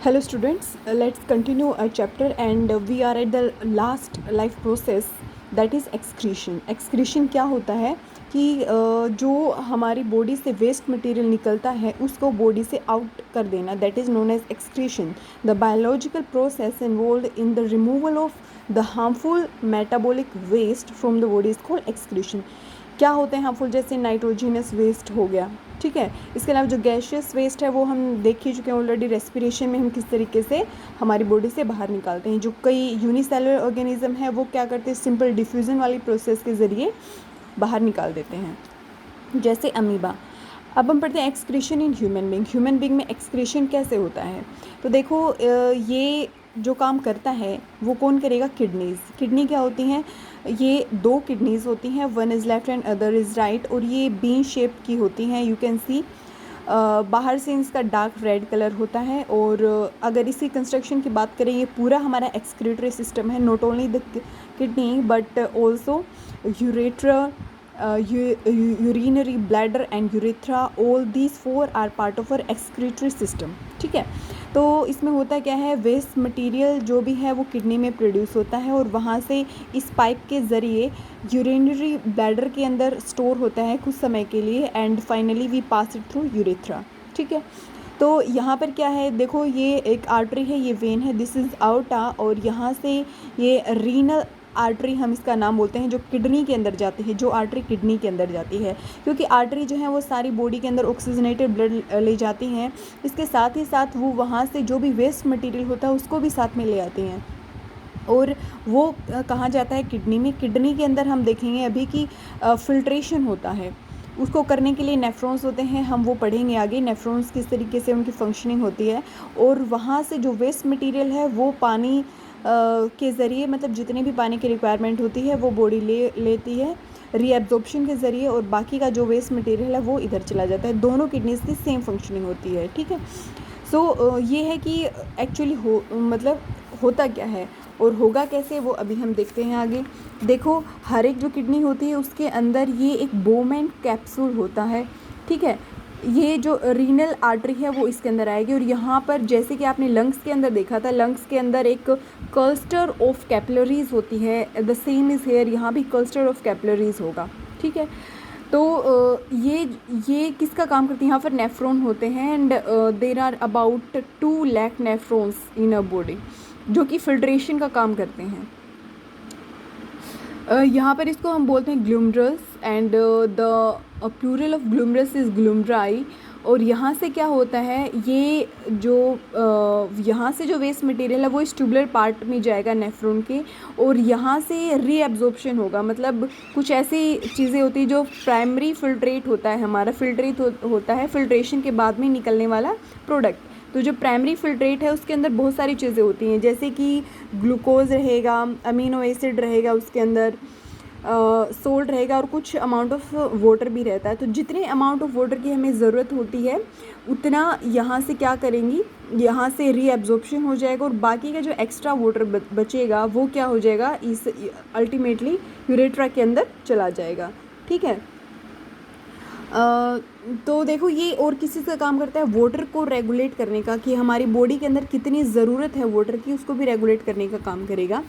Hello students, let's continue our chapter and we are at the last life process that is excretion. Excretion क्या होता है कि जो हमारी बॉडी से वेस्ट मटेरियल निकलता है उसको बॉडी से आउट कर देना, that is known as excretion. The biological process involved in the removal of the harmful metabolic waste from the body is called excretion. क्या होते हैं हार्मफुल, जैसे नाइट्रोजीनस वेस्ट हो गया, ठीक है. इसके अलावा जो गैशियस वेस्ट है वो हम देख ही चुके हैं ऑलरेडी, रेस्पिरेशन में हम किस तरीके से हमारी बॉडी से बाहर निकालते हैं. जो कई यूनिसेलुलर ऑर्गेनिज्म है वो क्या करते हैं, सिंपल डिफ्यूज़न वाली प्रोसेस के ज़रिए बाहर निकाल देते हैं, जैसे अमीबा. अब हम पढ़ते हैं excretion in human being. Human being में एक्सक्रीशन कैसे होता है, तो देखो ये जो काम करता है वो कौन करेगा, किडनीज़. किडनी क्या होती हैं, ये दो किडनीज़ होती हैं, one is left and other is right, और ये बीन शेप की होती हैं. यू कैन सी बाहर से इसका डार्क रेड कलर होता है. और अगर इसी कंस्ट्रक्शन की बात करें, ये पूरा हमारा एक्सक्रीटरी सिस्टम है, not only the kidney but also urethra, urinary bladder and urethra, all these four are part of our excretory system. ठीक है, तो इसमें होता क्या है, वेस्ट मटेरियल जो भी है वो किडनी में प्रोड्यूस होता है और वहाँ से इस पाइप के ज़रिए यूरिनरी ब्लैडर के अंदर स्टोर होता है कुछ समय के लिए, and finally we pass it through urethra. ठीक है, तो यहाँ पर क्या है, देखो ये एक आर्टरी है, ये वेन है, दिस इज़ आउटा, और यहाँ से ये रीनल आर्टरी हम इसका नाम बोलते हैं, जो किडनी के अंदर जाती है, जो आर्टरी किडनी के अंदर जाती है, क्योंकि आर्टरी जो है वो सारी बॉडी के अंदर ऑक्सीजनेटेड ब्लड ले जाती हैं. इसके साथ ही साथ वो वहाँ से जो भी वेस्ट मटेरियल होता है उसको भी साथ में ले आती हैं, और वो कहाँ जाता है, किडनी में. किडनी के अंदर हम देखेंगे अभी कि फिल्ट्रेशन होता है, उसको करने के लिए नेफ्रॉन्स होते हैं, हम वो पढ़ेंगे आगे, नेफ्रॉन्स किस तरीके से उनकी फंक्शनिंग होती है. और वहाँ से जो वेस्ट मटेरियल है वो पानी के ज़रिए, मतलब जितनी भी पानी की रिक्वायरमेंट होती है वो बॉडी लेती है रीएब्जॉर्प्शन के ज़रिए, और बाकी का जो वेस्ट मटेरियल है वो इधर चला जाता है. दोनों किडनीज़ की सेम फंक्शनिंग होती है. ठीक है, सो ये है कि एक्चुअली मतलब होता क्या है और होगा कैसे, वो अभी हम देखते हैं आगे. देखो, हर एक जो किडनी होती है उसके अंदर ये एक बोमेंट कैप्सूल होता है. ठीक है, ये जो रीनल आर्टरी है वो इसके अंदर आएगी, और यहाँ पर जैसे कि आपने लंग्स के अंदर देखा था, लंग्स के अंदर एक क्लस्टर ऑफ कैपिलरीज होती है, द सेम इज़ हेयर, यहाँ भी क्लस्टर ऑफ कैपिलरीज होगा. ठीक है, तो ये किसका काम करती है, यहाँ पर नेफ्रॉन होते हैं, and there are about 2 lakh nephrons in a body जो कि फिल्ट्रेशन का काम करते हैं. यहाँ पर इसको हम बोलते हैं glomerulus, and the plural of glomerulus is glomeruli. और यहाँ से क्या होता है, ये जो यहाँ से जो वेस्ट मटेरियल है वो इस ट्यूबुलर पार्ट में जाएगा नेफ्रॉन के, और यहाँ से रीएब्जॉर्प्शन होगा. मतलब कुछ ऐसी चीज़ें होती हैं जो प्राइमरी फिल्ट्रेट होता है, हमारा फिल्ट्रेट होता है फिल्ट्रेशन के बाद में निकलने वाला प्रोडक्ट. तो जो प्राइमरी फिल्ट्रेट है उसके अंदर बहुत सारी चीज़ें होती हैं, जैसे कि ग्लूकोज रहेगा, अमीनो एसिड रहेगा, उसके अंदर सोल्ट रहेगा, और कुछ अमाउंट ऑफ वाटर भी रहता है. तो जितने अमाउंट ऑफ वाटर की हमें ज़रूरत होती है उतना यहाँ से क्या करेंगी, यहाँ से रीएब्जॉर्प्शन हो जाएगा, और बाकी का जो एक्स्ट्रा वाटर बचेगा वो क्या हो जाएगा, इस अल्टीमेटली यूरेट्रा के अंदर चला जाएगा. ठीक है, तो देखो ये और किसी का काम करता है वाटर को रेगुलेट करने का, कि हमारी बॉडी के अंदर कितनी ज़रूरत है वाटर की, उसको भी रेगुलेट करने का काम करेगा.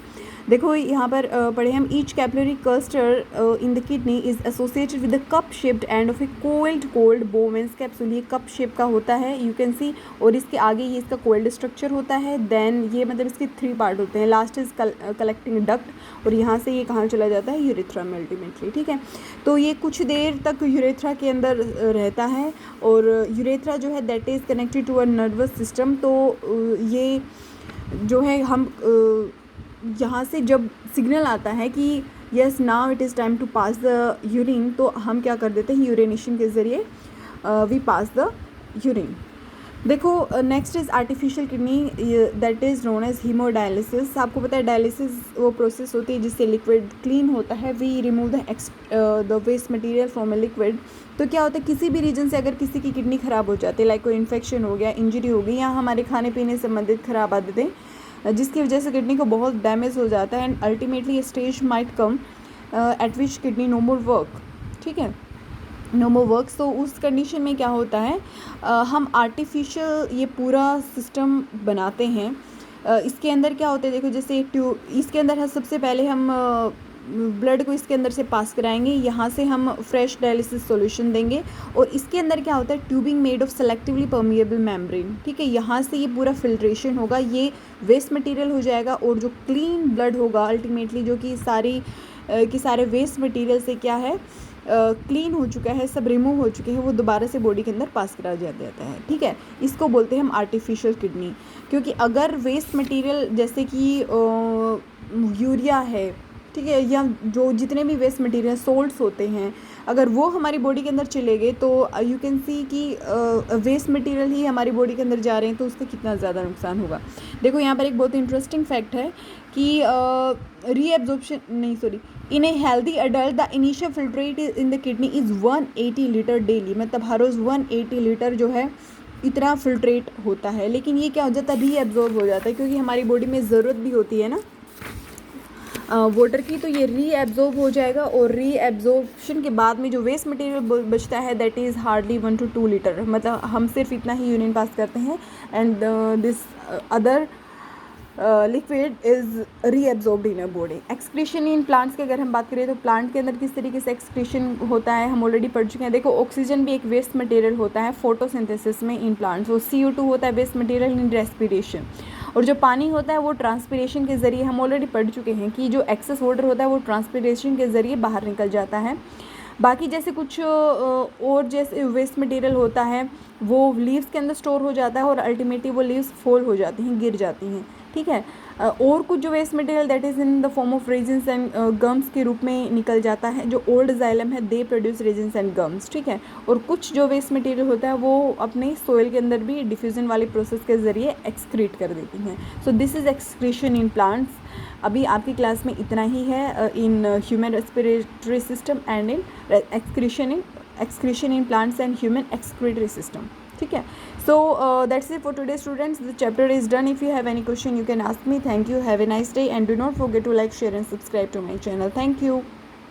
देखो यहाँ पर पढ़े हम, each capillary cluster in the kidney is associated with the cup shaped end of A cold बोमेंस capsule. ये कप शेप का होता है, यू कैन सी, और इसके आगे ये इसका कोल्ड स्ट्रक्चर होता है. देन ये मतलब इसके 3 पार्ट होते हैं, लास्ट इज़ कलेक्टिंग डक्ट, और यहाँ से ये कहाँ चला जाता है, यूरेथ्रा में अल्टीमेटली. ठीक है, तो ये कुछ देर तक यूरेथ्रा के अंदर रहता है, और यूरेथ्रा जो है that is connected to a nervous system. तो ये जो है हम यहाँ से जब सिग्नल आता है कि yes now it is time to pass the urine, तो हम क्या कर देते हैं, यूरिनेशन के ज़रिए वी पास द यूरिन. देखो next is artificial kidney, that is known as haemodialysis. आपको पता है डायलिसिस वो प्रोसेस होती है जिससे लिक्विड क्लीन होता है, we remove the waste material from a liquid. तो क्या होता है, किसी भी रीजन से अगर किसी की किडनी ख़राब हो जाती है, लाइक कोई इन्फेक्शन हो गया, इंजरी हो गई, या हमारे खाने पीने से संबंधित ख़राब आदतें, जिसकी वजह से किडनी को बहुत डैमेज हो जाता है, and ultimately stage might come at which kidney no more work. ठीक है, नो मोर वर्क। तो उस कंडीशन में क्या होता है, हम आर्टिफिशियल ये पूरा सिस्टम बनाते हैं। इसके अंदर क्या होता है, देखो जैसे इसके अंदर है, सबसे पहले हम ब्लड को इसके अंदर से पास कराएंगे, यहाँ से हम फ्रेश डायलिसिस सॉल्यूशन देंगे, और इसके अंदर क्या होता है, tubing made of selectively permeable membrane, ठीक है। यहाँ से ये पूरा फिल्ट्रेशन होगा, ये वेस्ट मटेरियल हो जाएगा, और जो क्लीन ब्लड होगा अल्टीमेटली, जो कि सारे वेस्ट मटेरियल से क्या है, क्लीन हो चुका है, सब रिमूव हो चुके हैं, वो दोबारा से बॉडी के अंदर पास करा जाता है, ठीक है। इसको बोलते हैं हम आर्टिफिशियल किडनी। क्योंकि अगर वेस्ट मटेरियल जैसे कि यूरिया है, ठीक है, या जो जितने भी वेस्ट मटेरियल सोल्ट्स होते हैं, अगर वो हमारी बॉडी के अंदर चले गए तो यू कैन सी कि वेस्ट मटेरियल ही हमारी बॉडी के अंदर जा रहे हैं, तो उसका कितना ज़्यादा नुकसान होगा। देखो यहाँ पर एक बहुत इंटरेस्टिंग फैक्ट है कि in a healthy adult the initial filtrate in the kidney is 180 litre daily, मतलब हर रोज़ 180 लीटर जो है इतना फिल्ट्रेट होता है। लेकिन ये क्या हो जाता है, रीएब्जॉर्ब हो जाता है, क्योंकि हमारी बॉडी में ज़रूरत भी होती है ना वाटर की, तो ये रीएब्जॉर्ब हो जाएगा, और रीएब्जॉर्प्शन के बाद में जो वेस्ट मटेरियल बचता है that is hardly 1 to 2 litre, मतलब हम सिर्फ इतना ही यूरिन पास करते हैं, and this other liquid is reabsorbed in a body. Excretion in plants की अगर हम बात करें तो प्लांट के अंदर किस तरीके से एक्सक्रीशन होता है हम ऑलरेडी पढ़ चुके हैं। देखो ऑक्सीजन भी एक वेस्ट मटेरियल होता है फोटोसिंथेसिस में इन प्लांट्स, और CO2 होता है वेस्ट मटेरियल इन रेस्पिरेशन, और जो पानी होता है वो ट्रांसपिरेशन के ज़रिए, हम ऑलरेडी पढ़ चुके हैं कि जो एक्सेस वाटर होता है वो ट्रांसपिरेशन के ज़रिए बाहर निकल जाता है। बाकी जैसे कुछ और जैसे वेस्ट मटेरियल होता है वो लीव्स के अंदर स्टोर हो जाता है, और अल्टीमेटली वो लीव्स फॉल हो जाती हैं, गिर जाती हैं, ठीक है। और कुछ जो waste material that is in the form of resins and gums के रूप में निकल जाता है। जो ओल्ड जाइलम है they produce resins and gums, ठीक है। और कुछ जो वेस्ट मटेरियल होता है वो अपने सोइल के अंदर भी डिफ्यूजन वाली प्रोसेस के ज़रिए एक्सक्रीट कर देती हैं। So this is excretion in plants. अभी आपकी क्लास में इतना ही है in human respiratory system and in excretion in plants and human excretory system, ठीक है। So that's it for today students. The chapter is done. If you have any question you can ask me. Thank you. Have a nice day, and do not forget to like, share and subscribe to my channel. Thank you.